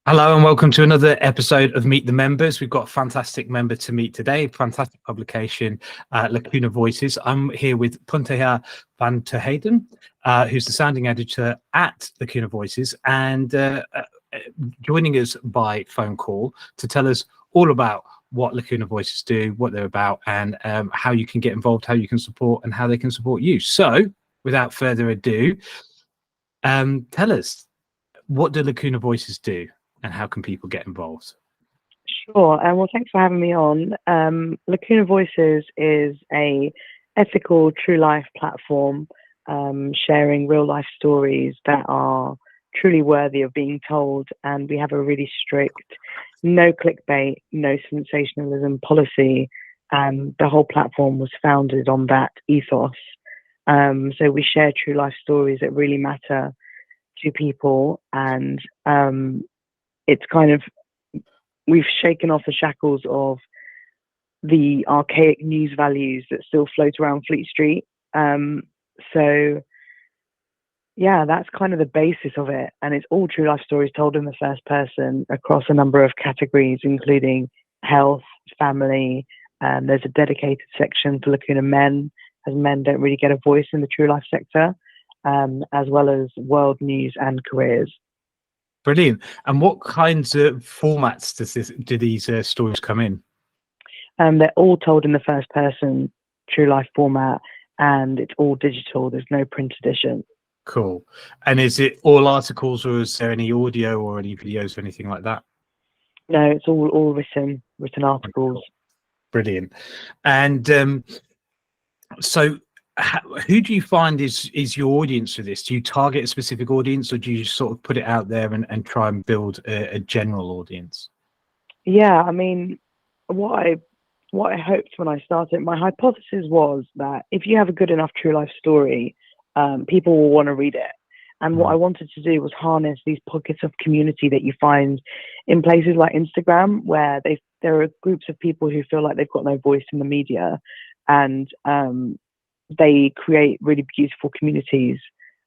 Hello and welcome to another episode of Meet the Members. We've got a fantastic member to meet today, fantastic publication, Lacuna Voices. I'm here with Punteha van ter Hayden, who's the sounding editor at Lacuna Voices, and joining us by phone call to tell us all about what Lacuna Voices do, what they're about, and how you can get involved, how you can support, and how they can support you. So, without further ado, tell us, what do Lacuna Voices do? And how can people get involved? Sure. Well, thanks for having me on. Lacuna Voices is a ethical, true life platform sharing real life stories that are truly worthy of being told. And we have a really strict no clickbait, no sensationalism policy. And the whole platform was founded on that ethos. So we share true life stories that really matter to people. And it's kind of, we've shaken off the shackles of the archaic news values that still float around Fleet Street. So yeah, that's kind of the basis of it. And it's all true life stories told in the first person across a number of categories, including health, family. There's a dedicated section for Lacuna men, as men don't really get a voice in the true life sector, as well as world news and careers. Brilliant. And what kinds of formats do these stories come in? They're all told in the first person true life format, and it's all digital. There's no print edition. Cool. And is it all articles, or is there any audio or any videos or anything like that? No, it's all written articles. Brilliant. And so who do you find is your audience for this? Do you target a specific audience, or do you sort of put it out there and try and build a general audience? Yeah, I mean, what I hoped when I started, my hypothesis was that if you have a good enough true life story, people will want to read it. And what I wanted to do was harness these pockets of community that you find in places like Instagram, where there are groups of people who feel like they've got no voice in the media, and they create really beautiful communities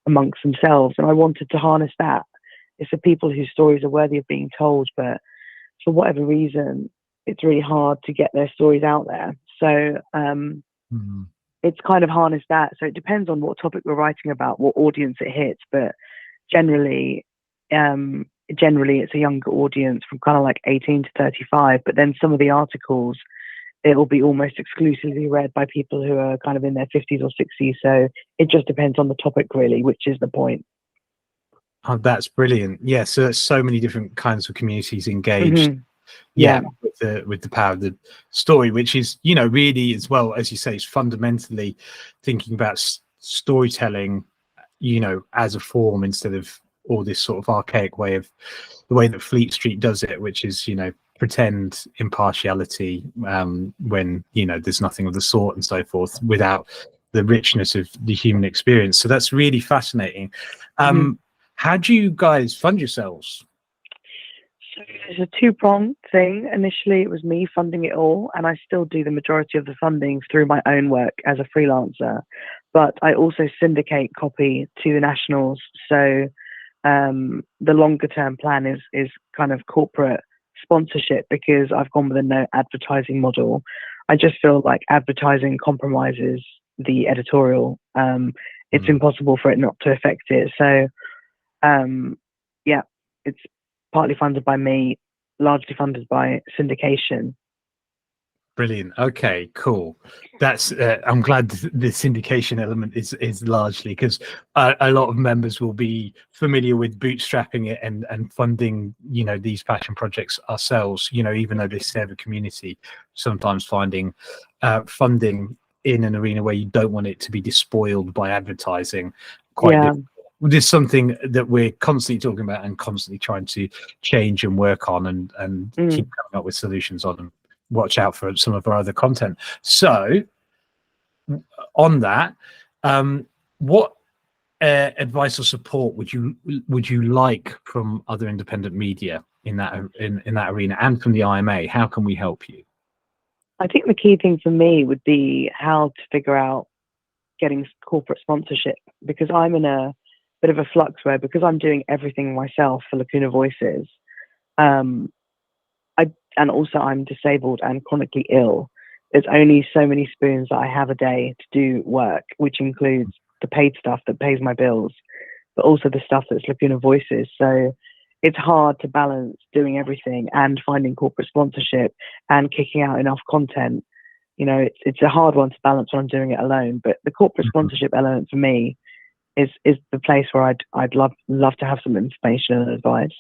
amongst themselves. And I wanted to harness that. It's for people whose stories are worthy of being told, but for whatever reason, it's really hard to get their stories out there. So it's kind of harnessed that. So it depends on what topic we're writing about, what audience it hits. But generally it's a younger audience from kind of like 18 to 35. But then some of the articles, it will be almost exclusively read by people who are kind of in their 50s or 60s. So it just depends on the topic, really, which is the point. Oh, that's brilliant. Yeah, so there's so many different kinds of communities engaged. Yeah. With the power of the story, which is, really, as well, as you say, is fundamentally thinking about storytelling, as a form, instead of all this sort of archaic way of the way that Fleet Street does it, which is, pretend impartiality when, there's nothing of the sort, and so forth, without the richness of the human experience. So that's really fascinating. How do you guys fund yourselves? So it's a two-pronged thing. Initially, it was me funding it all, and I still do the majority of the funding through my own work as a freelancer. But I also syndicate copy to the nationals. So the longer-term plan is kind of corporate sponsorship, because I've gone with a no advertising model. I just feel like advertising compromises the editorial. It's impossible for it not to affect it. So yeah, it's partly funded by me, largely funded by syndication. Brilliant. Okay, cool. That's I'm glad the syndication element is largely, because a lot of members will be familiar with bootstrapping it and funding, these passion projects ourselves, even though they serve a community. Sometimes finding funding in an arena where you don't want it to be despoiled by advertising, quite difficult. This is something that we're constantly talking about and constantly trying to change and work on, and keep coming up with solutions on, and watch out for some of our other content. So on that, what advice or support would you like from other independent media in that arena, and from the IMA? How can we help you? I think the key thing for me would be how to figure out getting corporate sponsorship, because I'm in a bit of a flux where, because I'm doing everything myself for Lacuna Voices, um, and also I'm disabled and chronically ill. There's only so many spoons that I have a day to do work, which includes the paid stuff that pays my bills, but also the stuff that's Lacuna Voices. So it's hard to balance doing everything and finding corporate sponsorship and kicking out enough content. You know, it's a hard one to balance when I'm doing it alone. But the corporate sponsorship element for me is the place where I'd love to have some information and advice.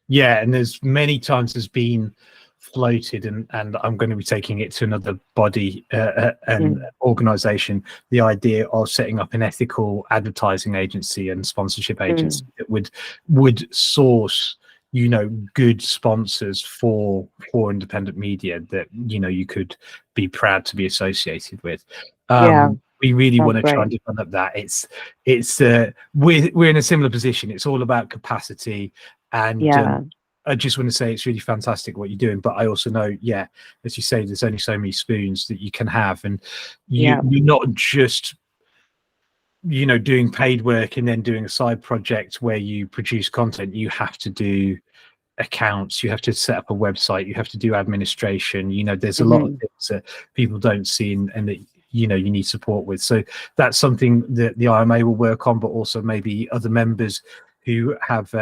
Yeah, and there's many times there's been floated, and I'm going to be taking it to another body and organization, the idea of setting up an ethical advertising agency and sponsorship agency that would source, you know, good sponsors for independent media that, you know, you could be proud to be associated with. We really want to try and develop that. We're in a similar position. It's all about capacity, and I just want to say it's really fantastic what you're doing, but I also know, yeah, as you say, there's only so many spoons that you can have, and you're not just, you know, doing paid work and then doing a side project where you produce content. You have to do accounts, you have to set up a website, you have to do administration. You know, there's a lot of things that people don't see, and that, you know, you need support with. So that's something that the IMA will work on, but also maybe other members who have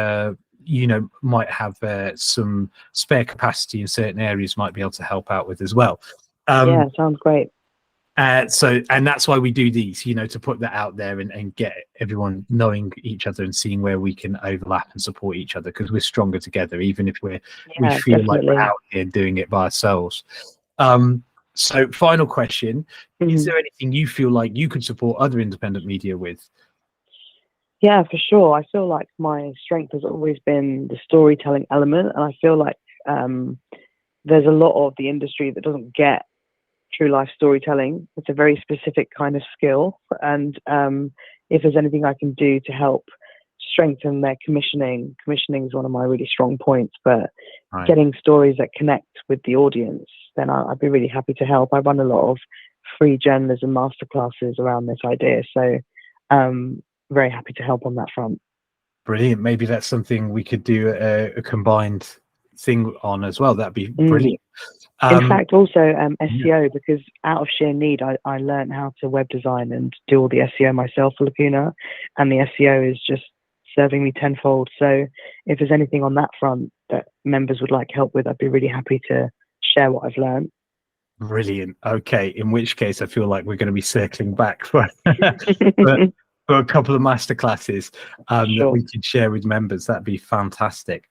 you know, might have some spare capacity in certain areas might be able to help out with as well. Yeah, sounds great. So, and that's why we do these, you know, to put that out there and get everyone knowing each other and seeing where we can overlap and support each other, because we're stronger together, even if we feel like we're out here doing it by ourselves. So final question, is there anything you feel like you could support other independent media with? Yeah, for sure. I feel like my strength has always been the storytelling element, and I feel like there's a lot of the industry that doesn't get true life storytelling. It's a very specific kind of skill, and if there's anything I can do to help strengthen their commissioning is one of my really strong points, but getting stories that connect with the audience, then I'd be really happy to help. I run a lot of free journalism masterclasses around this idea, so very happy to help on that front. Brilliant. Maybe that's something we could do a combined thing on as well. That'd be brilliant. In fact, also SEO, because out of sheer need, I learned how to web design and do all the SEO myself for Lacuna, and the SEO is just serving me tenfold. So if there's anything on that front that members would like help with, I'd be really happy to share what I've learned. Brilliant. Okay, in which case I feel like we're going to be circling back for for a couple of masterclasses that we could share with members. That'd be fantastic.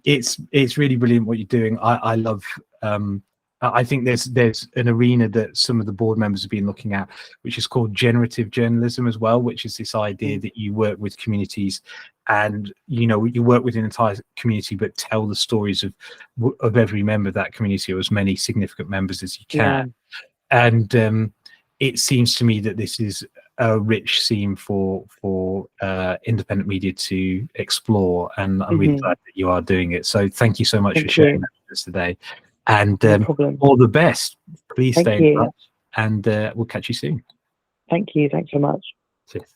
It's really brilliant what you're doing. I love. I think there's an arena that some of the board members have been looking at, which is called generative journalism as well, which is this idea that you work with communities, and, you know, you work with an entire community, but tell the stories of every member of that community, or as many significant members as you can. And it seems to me that this is a rich theme for independent media to explore, and I'm really glad that you are doing it. So thank you so much for sharing that with us today, and all the best. Please stay in touch, and we'll catch you soon. Thank you. Thanks so much. Cheers.